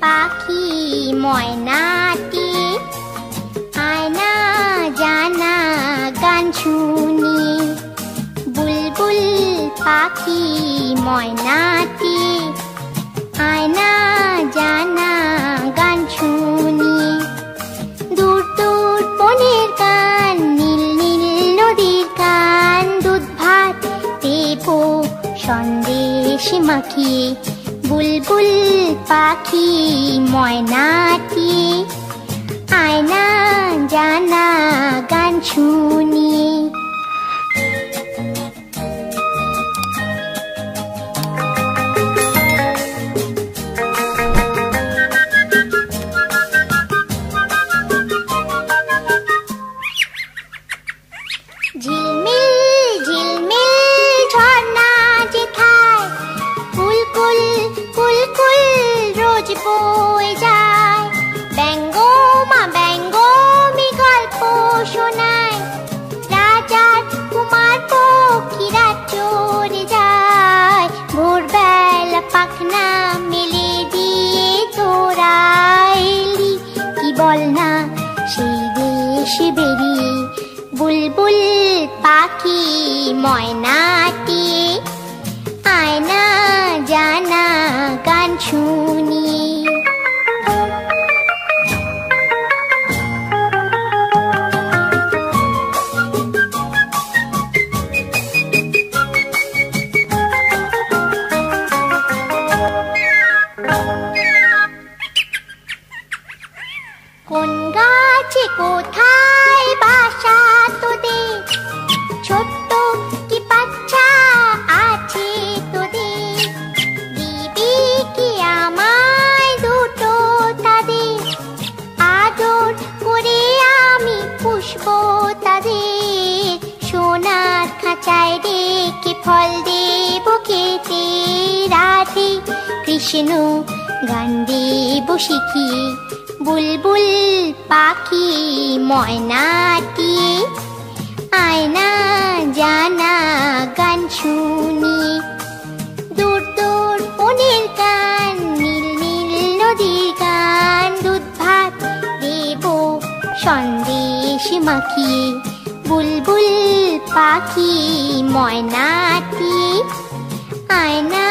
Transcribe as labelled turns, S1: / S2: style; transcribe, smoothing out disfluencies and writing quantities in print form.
S1: পাখি ময়নাটি আয়না জানা গান শুনি বুলবুল পাখি ময়নাটি আয়না জানা গান শুনি দূর দূর বনের গান নীল নীল নদীর গান দুধ ভাত দেব সন্দেশ মাখিয়ে বুলবুল পাখি ময়নাটি আয়না জানা গান শুনি ঝিলমিল ঝিলমিল ঝর্ণা যেথায় কুলকুল কুলকুল রোজ বয়ে যায় ব্যঙ্গমা ব্যঙ্গমি গল্প শোনায় রাজার কুমার পক্ষীরা চড়ে যায় ভোরবেলা পাখনা মেলে দিয়ে তোরা এলি কি বল না সেই দেশে বেরিয়ে বুলবুল পাখি ময়নাটি আয়না জানা গান শুনি কোন গাছে কোথায় বাসা তোদের ছোট্ট কি বাচ্চা আছে তোদের দিবি কি আমায় দুটো তাদের আদর করে আমি পুষবো তাদের সোনার খাঁচায় রেখে ফল দেব খেতে রাধে কৃষ্ণ গান দেব শিখিয়ে বুলবুল পাখি ময়নাটি আয়না জানা গান শুনি দূর দূর বনের গান নীল নীল নদীর গান দুধ ভাত দেব সন্দেশ মাখিয়ে বুলবুল পাখি ময়নাটি আয়না